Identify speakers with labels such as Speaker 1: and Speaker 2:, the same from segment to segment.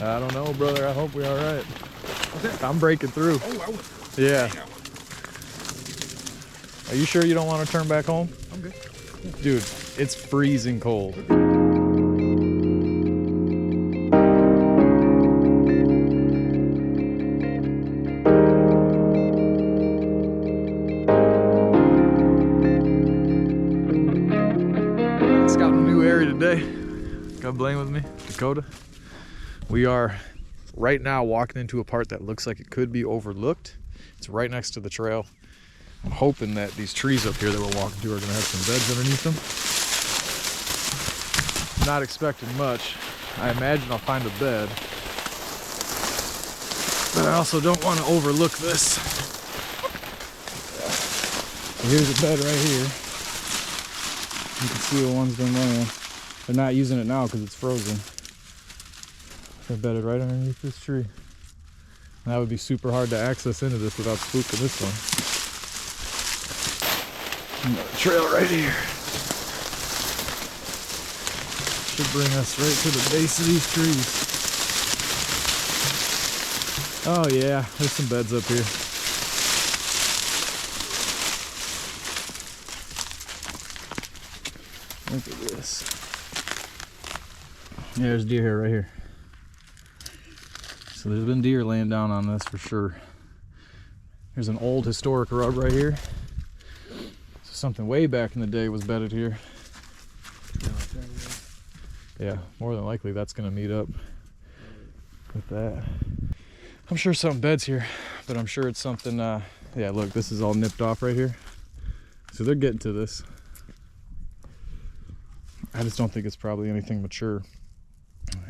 Speaker 1: I don't know, brother. I hope we're all right. I'm breaking through.
Speaker 2: Oh, I went through.
Speaker 1: Yeah. Are you sure you don't want to turn back home?
Speaker 2: I'm good.
Speaker 1: Dude, it's freezing cold. Scouting a new area today. Got Blaine with me, Dakota. We are right now walking into a part that looks like it could be overlooked. It's right next to the trail. I'm hoping that these trees up here that we're walking to are gonna have some beds underneath them. Not expecting much. I imagine I'll find a bed, but I also don't want to overlook this. So here's a bed right here. You can see the one's been laying. They're not using it now because it's frozen. They're bedded right underneath this tree. And that would be super hard to access into this without spooking this one. Another trail right here. Should bring us right to the base of these trees. Oh yeah, there's some beds up here. Look at this. Yeah, there's deer hair right here. So there's been deer laying down on this for sure. There's an old historic rub right here. So something way back in the day was bedded here. Yeah, more than likely that's gonna meet up with that. I'm sure something beds here, but I'm sure it's something, yeah, look, this is all nipped off right here. So they're getting to this. I just don't think it's probably anything mature.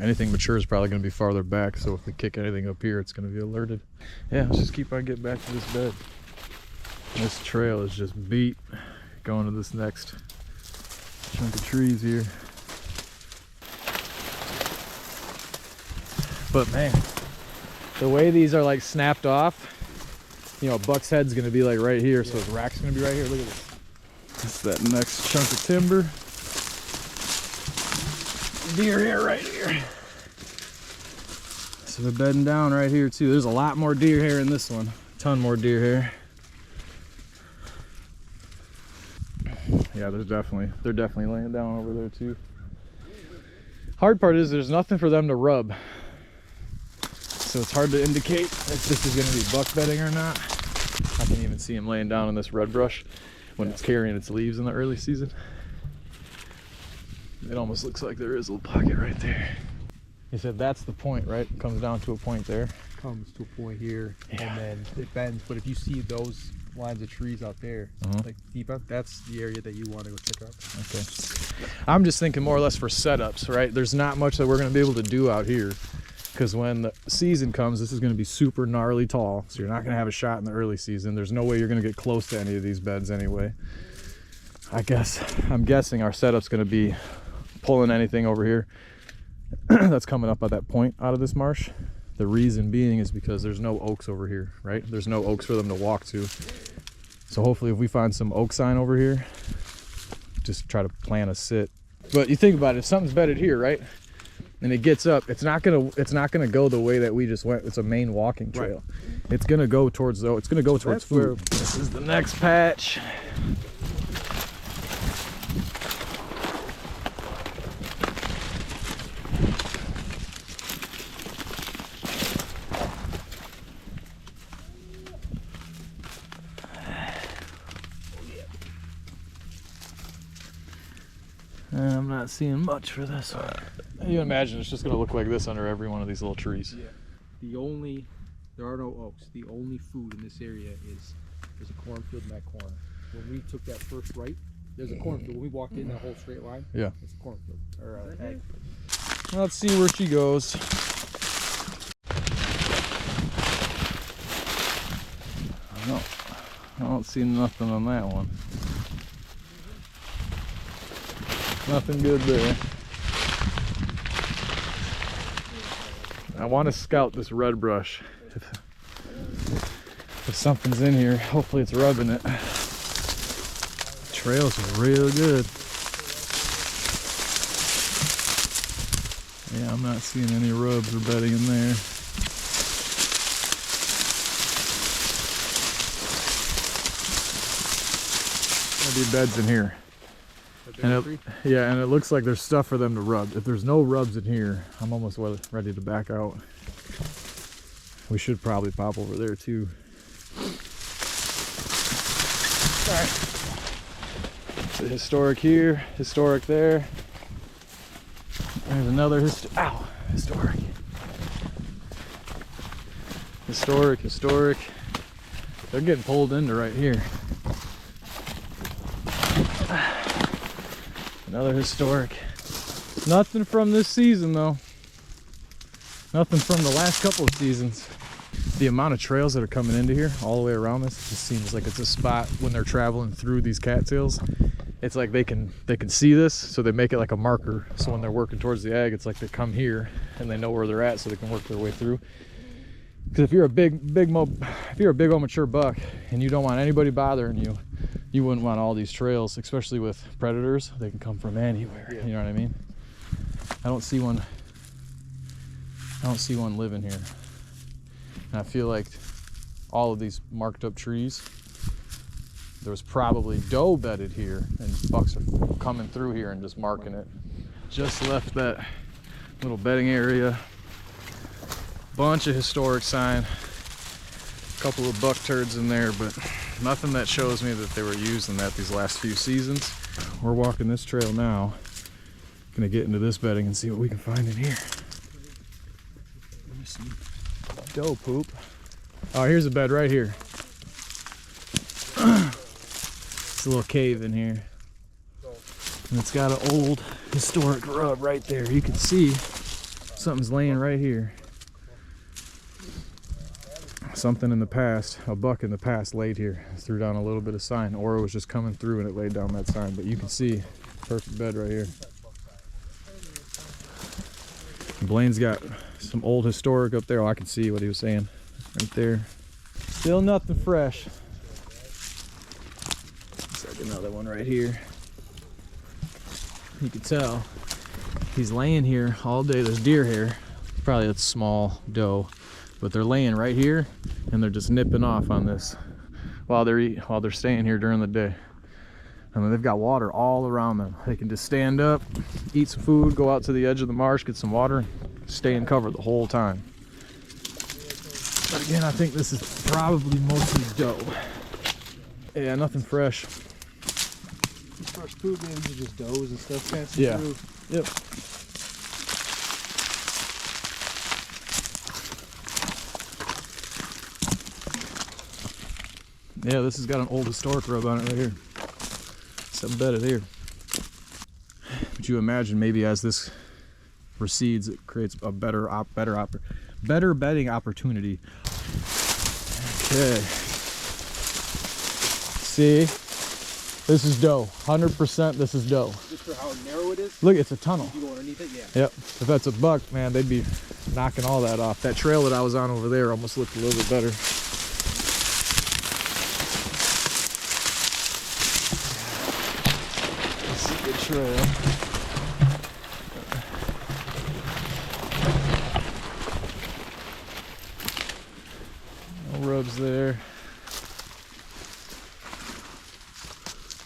Speaker 1: Anything mature is probably going to be farther back, so if we kick anything up here, it's going to be alerted. Yeah, let's just keep on getting back to this bed. This trail is just beat going to this next chunk of trees here. But man, the way these are like snapped off, you know, a buck's head's going to be like right here, so his rack's going to be right here. Look at this. This is that next chunk of timber. Deer hair right here. So they're bedding down right here too. There's a lot more deer hair in this one. A ton more deer hair. Yeah, they're definitely laying down over there too. Hard part is there's nothing for them to rub. So it's hard to indicate if this is going to be buck bedding or not. I can even see them laying down in this red brush when it's carrying its leaves in the early season. It almost looks like there is a little pocket right there. You said that's the point, right? It comes down to a point there.
Speaker 2: Comes to a point here,
Speaker 1: Yeah.
Speaker 2: and then it bends. But if you see those lines of trees out there, like deep up, that's the area that you want to go check out.
Speaker 1: Okay. I'm just thinking more or less for setups, right? There's not much that we're going to be able to do out here because when the season comes, this is going to be super gnarly tall. So you're not going to have a shot in the early season. There's no way you're going to get close to any of these beds anyway. I'm guessing our setup's going to be pulling anything over here that's coming up at that point out of this marsh. The reason being is because there's no oaks over here, right? There's no oaks for them to walk to. So hopefully if we find some oak sign over here, just try to plan a sit. But you think about it, if something's bedded here, right? And it gets up, it's not gonna go the way that we just went. It's a main walking trail. Right. It's gonna go towards food. This is the next patch. And I'm not seeing much for this one. You imagine it's just going to look like this under every one of these little trees.
Speaker 2: Yeah. There are no oaks. The only food in this area is there's a cornfield in that corner. When we took that first right, there's a cornfield. When we walked in that whole straight line,
Speaker 1: yeah,
Speaker 2: it's a cornfield or an ag field.
Speaker 1: Let's see where she goes. No, I don't see nothing on that one. Nothing good there. I want to scout this red brush. If something's in here, hopefully it's rubbing it. Trails are real good. Yeah, I'm not seeing any rubs or bedding in there. There'll be beds in here. And yeah, and it looks like there's stuff for them to rub. If there's no rubs in here, I'm almost ready to back out. We should probably pop over there too. All right. So historic here, historic there. There's another historic. Historic. They're getting pulled into right here. Another historic. Nothing from this season though. Nothing from the last couple of seasons. The amount of trails that are coming into here all the way around this, it just seems like it's a spot when they're traveling through these cattails. It's like they can see this, so they make it like a marker. So when they're working towards the egg, it's like they come here and they know where they're at, so they can work their way through. Because if you're a big old mature buck and you don't want anybody bothering you, you wouldn't want all these trails, especially with predators. They can come from anywhere. Yeah. You know what I mean? I don't see one living here. And I feel like all of these marked up trees, there was probably doe bedded here, and bucks are coming through here and just marking it. Just left that little bedding area. Bunch of historic sign. A couple of buck turds in there, but nothing that shows me that they were using that these last few seasons. We're walking this trail now. Gonna get into this bedding and see what we can find in here. Let me see. Doe poop. Oh, here's a bed right here. It's a little cave in here. And it's got an old historic rub right there. You can see something's laying right here. Something in the past, a buck in the past laid here, threw down a little bit of sign, or it was just coming through and it laid down that sign. But you can see perfect bed right here. Blaine's got some old historic up there. Oh, I can see what he was saying right there. Still nothing fresh. Looks like another one right here. You can tell he's laying here all day. There's deer here. Probably a small doe, but they're laying right here and they're just nipping off on this while they're staying here during the day. I mean, they've got water all around them. They can just stand up, eat some food, go out to the edge of the marsh, get some water, and stay in cover the whole time. But again, I think this is probably mostly doe. Yeah, nothing fresh.
Speaker 2: Fresh food, man. These are just does and stuff passing
Speaker 1: Yeah.
Speaker 2: through.
Speaker 1: Yep. Yeah, this has got an old historic rub on it right here. Something bedded here. Would you imagine maybe as this recedes, it creates a better bedding opportunity. Okay. See, this is doe. 100%. This is doe.
Speaker 2: Just for how narrow it is.
Speaker 1: Look, it's a tunnel.
Speaker 2: You go underneath it, yeah.
Speaker 1: Yep. If that's a buck, man, they'd be knocking all that off. That trail that I was on over there almost looked a little bit better. Trail. No rubs there.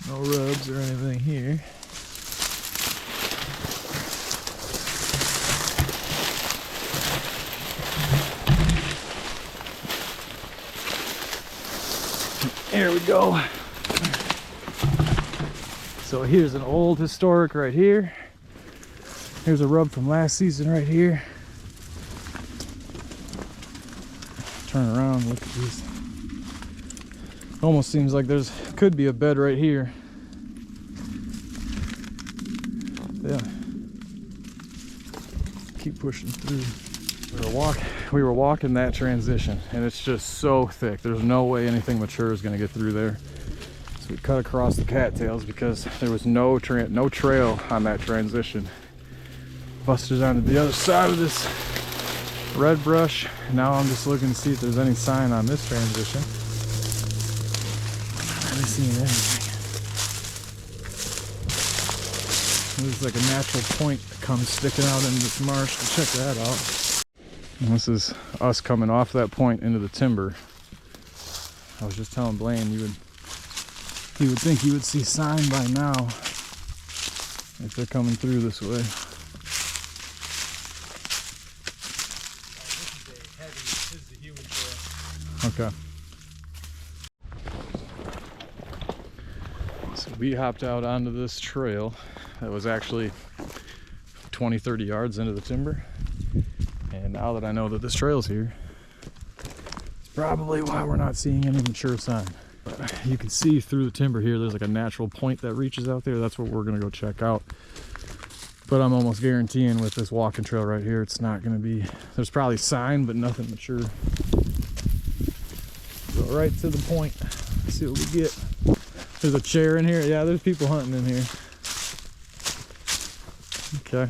Speaker 1: No rubs or anything here. There we go. So here's an old historic right here. Here's a rub from last season right here. Turn around, look at these. Almost seems like could be a bed right here. Yeah. Keep pushing through. We were walking that transition and it's just so thick. There's no way anything mature is gonna get through there. We cut across the cattails because there was no trail on that transition. Busted onto the other side of this red brush. Now I'm just looking to see if there's any sign on this transition. I haven't seen anything. There's like a natural point that comes sticking out into this marsh. Check that out. And this is us coming off that point into the timber. I was just telling Blaine you would think you would see sign by now if they're coming through this way.
Speaker 2: This is the human trail.
Speaker 1: Okay. So we hopped out onto this trail that was actually 20-30 yards into the timber. And now that I know that this trail's here, it's probably why we're not seeing any mature sign. But you can see through the timber here, there's like a natural point that reaches out there. That's what we're gonna go check out. But I'm almost guaranteeing with this walking trail right here, it's not gonna be, there's probably sign, but nothing mature. Go right to the point, see what we get. There's a chair in here. Yeah, there's people hunting in here. Okay.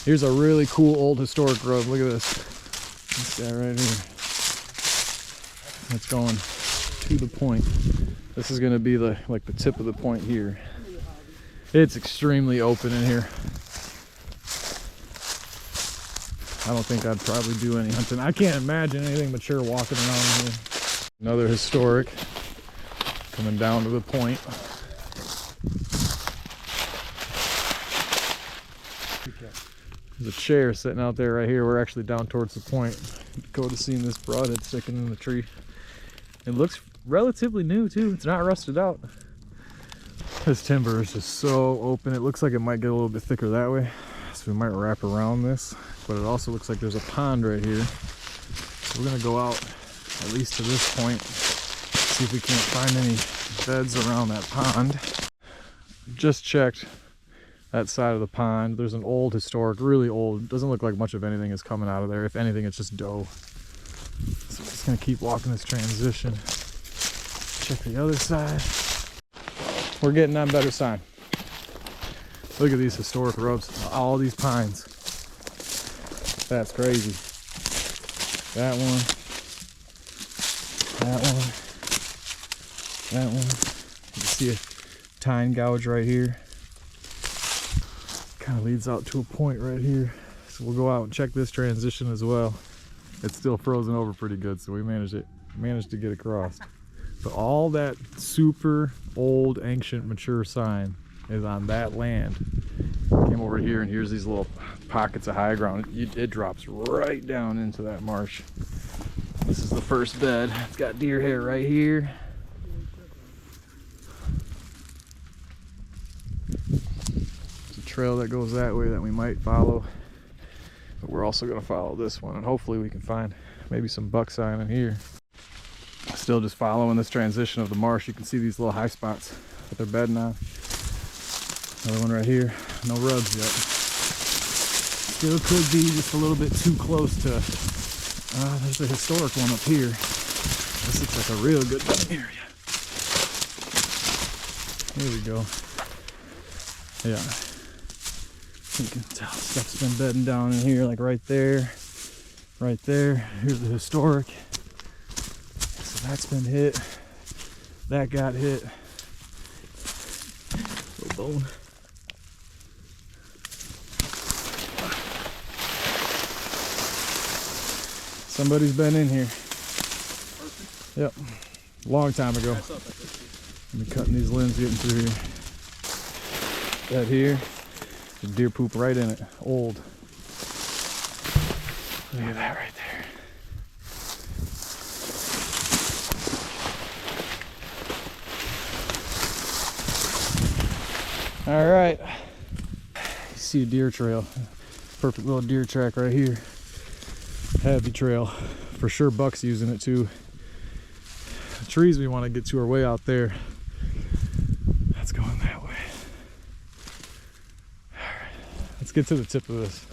Speaker 1: Here's a really cool old historic road. Look at this. This guy right here. It's going to the point. This is going to be the tip of the point here. It's extremely open in here. I don't think I'd probably do any hunting. I can't imagine anything mature walking around in here. Another historic coming down to the point. There's a chair sitting out there right here. We're actually down towards the point. Dakota's seen this broadhead sticking in the tree. It looks relatively new too. It's not rusted out. This timber is just so open. It looks like it might get a little bit thicker that way. So we might wrap around this. But it also looks like there's a pond right here. So we're gonna go out at least to this point. See if we can't find any beds around that pond. Just checked that side of the pond. There's an old historic, really old. Doesn't look like much of anything is coming out of there. If anything, it's just dough. So we're just gonna keep walking this transition. Check the other side. We're getting on better sign. Look at these historic roads. All these pines. That's crazy. That one. That one. That one. You can see a tine gouge right here. Kind of leads out to a point right here. So we'll go out and check this transition as well. It's still frozen over pretty good, so we managed to get across. But all that super old, ancient, mature sign is on that land. Came over here, and here's these little pockets of high ground. It drops right down into that marsh. This is the first bed. It's got deer hair right here. There's a trail that goes that way that we might follow. But we're also going to follow this one, and hopefully we can find maybe some buck sign in here. Still just following this transition of the marsh. You can see these little high spots that they're bedding on. Another one right here. No rubs yet. Still could be just a little bit too close to... there's a historic one up here. This looks like a real good area. Here we go. Yeah. You can tell stuff's been bedding down in here, like right there. Right there. Here's the historic. So that's been hit. That got hit. Little bone. Somebody's been in here. Yep. Long time ago. I've been cutting these limbs getting through here. That here. The deer poop right in it. Old. Look at that right there. All right. You see a deer trail. Perfect little deer track right here. Heavy trail. For sure bucks using it too. The trees we want to get to are way out there. That's going that way. Alright. Let's get to the tip of this.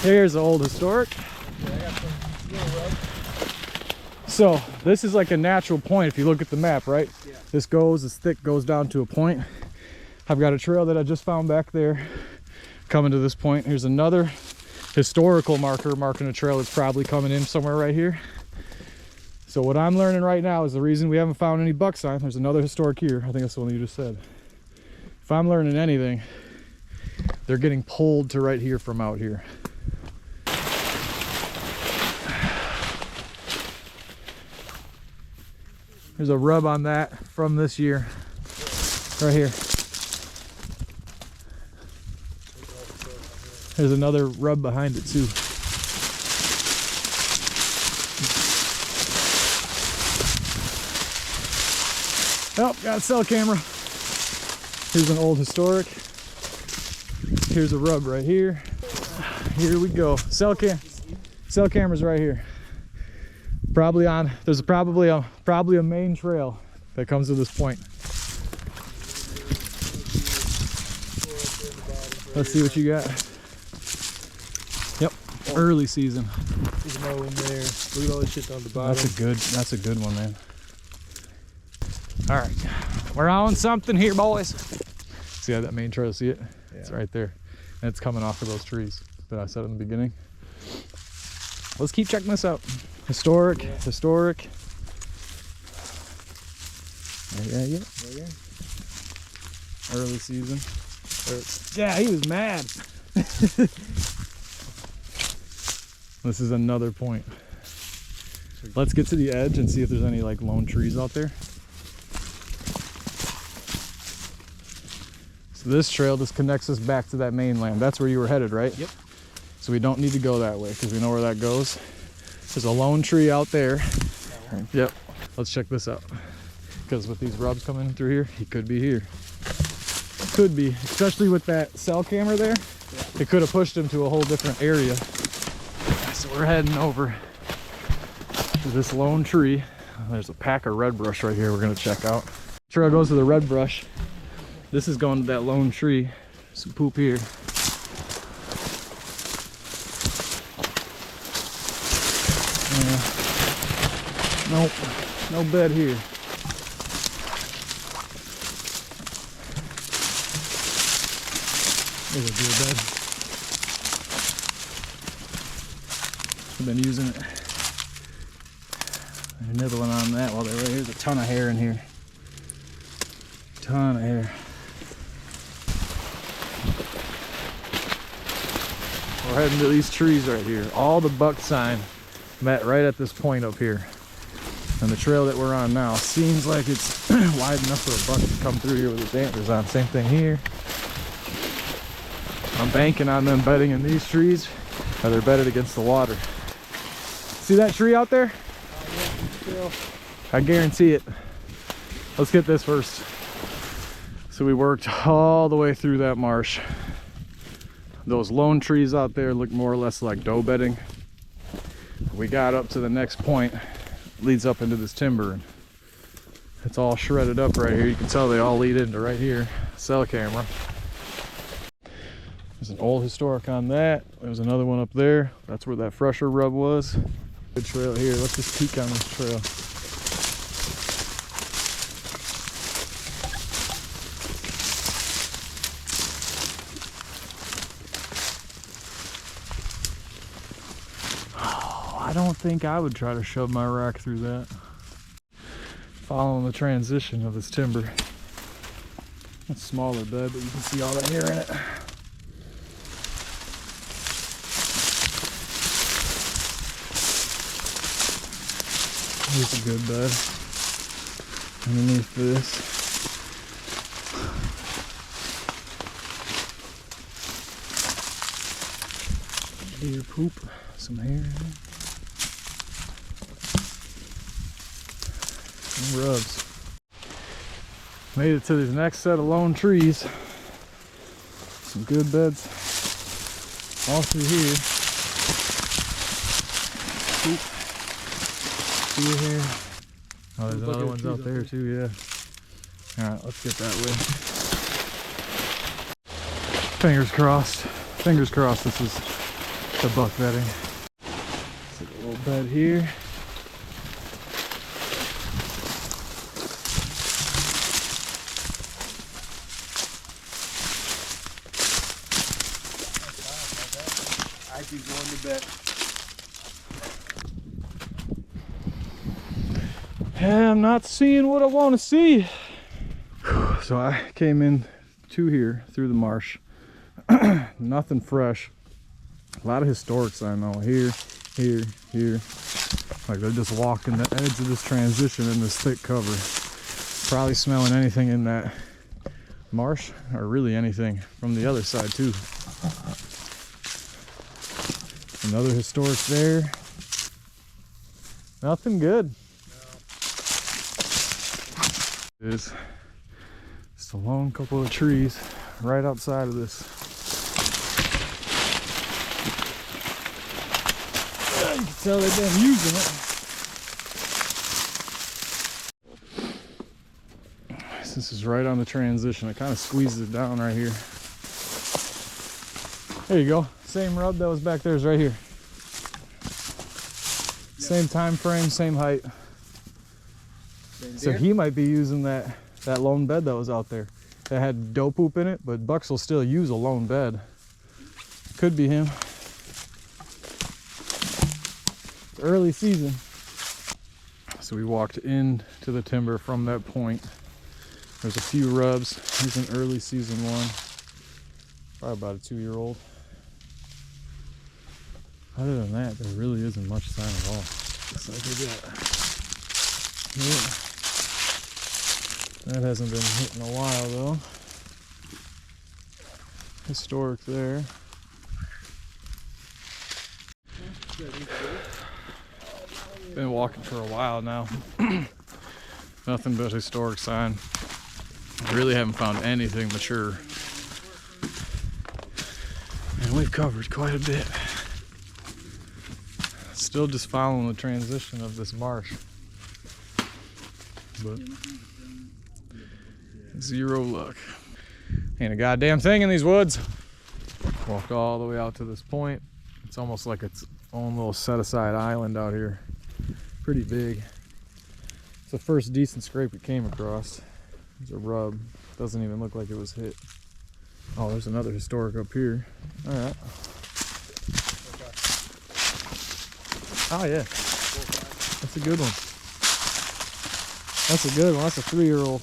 Speaker 1: Here's the old historic. So this is like a natural point if you look at the map, right? Yeah. This thick goes down to a point. I've got a trail that I just found back there coming to this point. Here's another historical marker marking a trail that's probably coming in somewhere right here. So what I'm learning right now is the reason we haven't found any buck sign. There's another historic here. I think that's the one you just said. If I'm learning anything, they're getting pulled to right here from out here. There's a rub on that from this year, right here. There's another rub behind it too. Oh, got a cell camera. Here's an old historic. Here's a rub right here. Here we go. Cell camera's right here. Probably on. There's probably a main trail that comes to this point. Let's see what you got. Yep, early season.
Speaker 2: There's another one there. Look at all this shit down the bottom.
Speaker 1: That's a good one, man. All right, we're on something here, boys. See that main trail? See it? Yeah. It's right there, and it's coming off of those trees that I said in the beginning. Let's keep checking this out. Historic, yeah. Historic. Yeah. Early season. Yeah, he was mad. This is another point. Let's get to the edge and see if there's any like lone trees out there. So this trail just connects us back to that mainland. That's where you were headed, right?
Speaker 2: Yep.
Speaker 1: So we don't need to go that way because we know where that goes. There's a lone tree out there. Yep. Let's check this out. Because with these rubs coming through here, he could be here. Could be, especially with that cell camera there. Yeah. It could have pushed him to a whole different area. So we're heading over to this lone tree. There's a pack of red brush right here we're gonna check out. Trail goes to the red brush. This is going to that lone tree. Some poop here. Nope, no bed here. There's a deer bed. I've been using it. They're nibbling on that while they're right here. There's a ton of hair in here. Ton of hair. We're heading to these trees right here. All the buck sign met right at this point up here. And the trail that we're on now seems like it's wide enough for a buck to come through here with his antlers on. Same thing here. I'm banking on them bedding in these trees, or they're bedded against the water. See that tree out there?
Speaker 2: Yeah,
Speaker 1: I guarantee it. Let's get this first. So we worked all the way through that marsh. Those lone trees out there look more or less like doe bedding. We got up to the next point, leads up into this timber, and it's all shredded up right here. You can tell they all lead into right here. Cell camera. There's an old historic on that. There's another one up there. That's where that fresher rub was. Good trail here. Let's just peek on this trail. I don't think I would try to shove my rack through that. Following the transition of this timber. It's a smaller bed, but you can see all that hair in it. Here's a good bed. Underneath this. Deer poop, some hair in it. Rubs. Made it to this next set of lone trees. Some good beds all through here. Oop. See here. Oh, there's another ones out there too, yeah. Alright, let's get that way. Fingers crossed. Fingers crossed this is the buck bedding. Let's get a little bed here.
Speaker 2: I keep going to bed.
Speaker 1: Yeah, I'm not seeing what I want to see. So I came in two here through the marsh. Nothing fresh. A lot of historic sign though. Here, here, here. Like they're just walking the edge of this transition in this thick cover. Probably smelling anything in that marsh, or really anything from the other side too. Another historic there. Nothing good. It is just a lone couple of trees right outside of this. You can tell they've been using it. This is right on the transition. It kind of squeezes it down right here. There you go. Same rub that was back there is right here. Same time frame, same height. So he might be using that lone bed that was out there. That had doe poop in it, but bucks will still use a lone bed. Could be him. It's early season. So we walked into the timber from that point. There's a few rubs. Here's an early season one. Probably about a 2-year-old. Other than that, there really isn't much sign at all. Looks like we got. Yeah. That hasn't been hit in a while though. Historic there. Been walking for a while now. Nothing but historic sign. Really haven't found anything mature. And we've covered quite a bit. Still just following the transition of this marsh. But zero luck. Ain't a goddamn thing in these woods. Walked all the way out to this point. It's almost like its own little set-aside island out here. Pretty big. It's the first decent scrape we came across. There's a rub. Doesn't even look like it was hit. Oh, there's another historic up here. Alright. Oh yeah. That's a good one. That's a good one. That's a 3-year-old.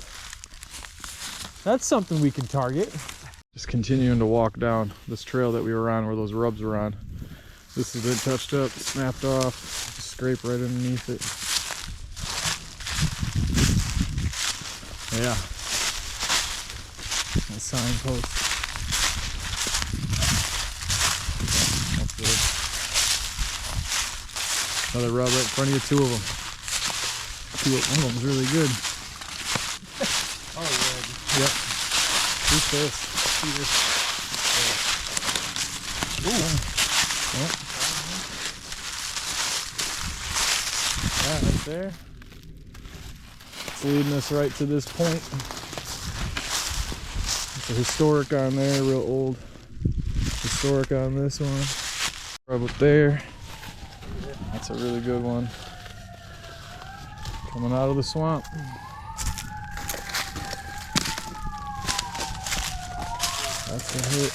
Speaker 1: That's something we can target. Just continuing to walk down this trail that we were on where those rubs were on. This has been touched up, snapped off, just scrape right underneath it. Yeah. That signpost. That's good. Another rub right in front of you, 2 of them. One of them's really good.
Speaker 2: Oh, yeah.
Speaker 1: Yep. Who's this? Ooh. Yep. That right there. It's leading us right to this point. It's a historic on there, real old. Historic on this one. Rub up there. That's a really good one. Coming out of the swamp. That's a hit.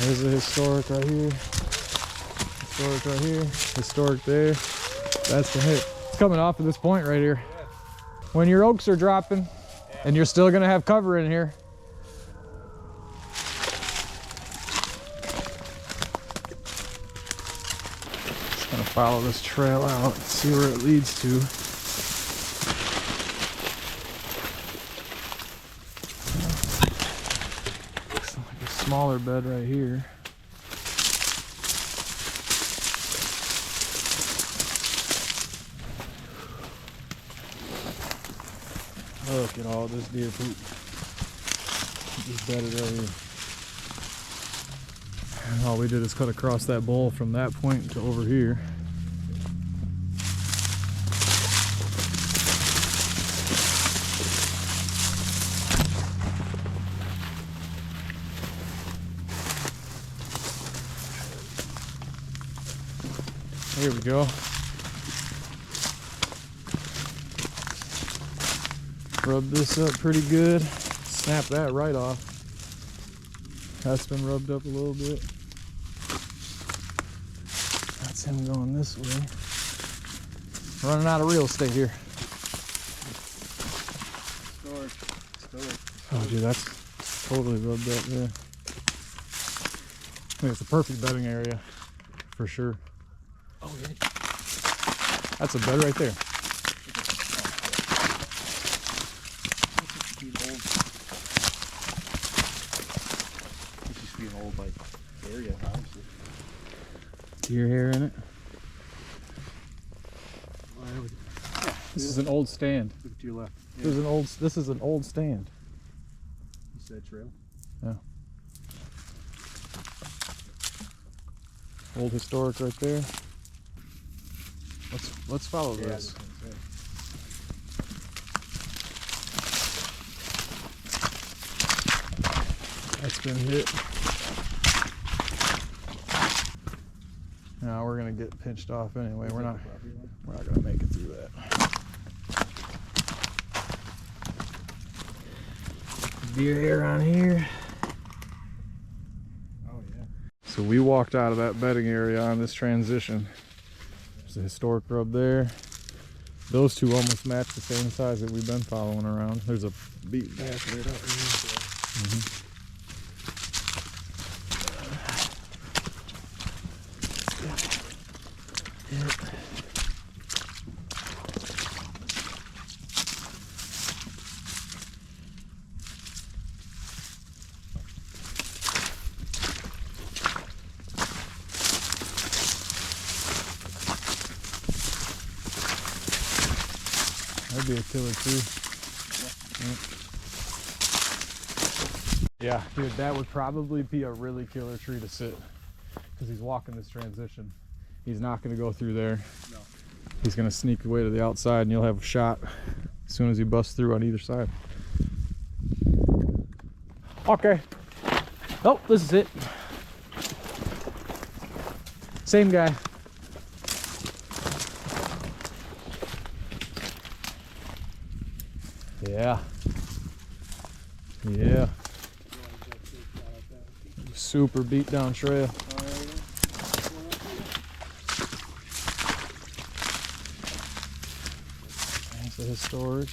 Speaker 1: There's a historic right here. Historic right here. Historic there. That's the hit. It's coming off of this point right here. When your oaks are dropping and you're still gonna have cover in here. Just gonna follow this trail out and see where it leads to. Looks like a smaller bed right here. Look at all this deer poop. Just bedded right here. And all we did is cut across that bowl from that point to over here. Here we go. Rub this up pretty good. Snap that right off. That's been rubbed up a little bit. That's him going this way. Running out of real estate here. you, that's totally rubbed up there. I mean, it's a perfect bedding area for sure.
Speaker 2: Oh yeah.
Speaker 1: That's a bed right there.
Speaker 2: This used to be an old like area, honestly.
Speaker 1: Deer hair in it. This is an old stand.
Speaker 2: Look to your left. Yeah.
Speaker 1: This is an old stand.
Speaker 2: You said trail.
Speaker 1: Yeah. Old historic right there. Let's follow this. That's been hit. Now we're gonna get pinched off anyway. We're not gonna make it through that. Deer hair on here.
Speaker 2: Oh yeah.
Speaker 1: So we walked out of that bedding area on this transition. There's a historic rub there. Those two almost match the same size that we've been following around. There's a beat back right up here. That'd be a killer tree. Yeah, dude, that would probably be a really killer tree to sit because he's walking this transition. He's not going to go through there.
Speaker 2: No.
Speaker 1: He's going to sneak away to the outside and you'll have a shot as soon as he busts through on either side. Okay. Oh, this is it. Same guy. Yeah. Yeah. Super beat down trail. That's a historic.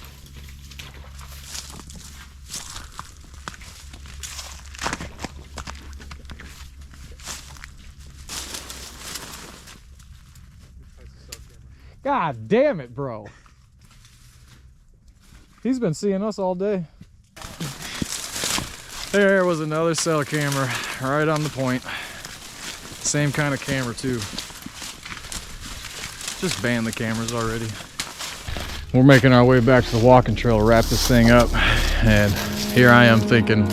Speaker 1: God damn it, bro. He's been seeing us all day. There was another cell camera right on the point. Same kind of camera too. Just banned the cameras already. We're making our way back to the walking trail to wrap this thing up. And here I am thinking,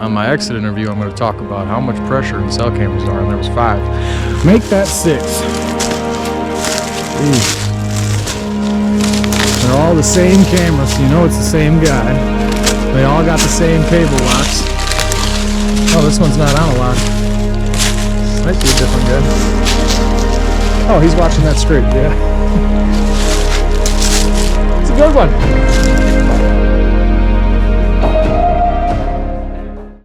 Speaker 1: on my exit interview, I'm going to talk about how much pressure the cell cameras are. And there was 5. Make that 6. Ooh. They're all the same camera, so you know it's the same guy. They all got the same cable locks. Oh, this one's not on a lock. Might be a different guy. Oh, he's watching that straight, yeah. It's a good one.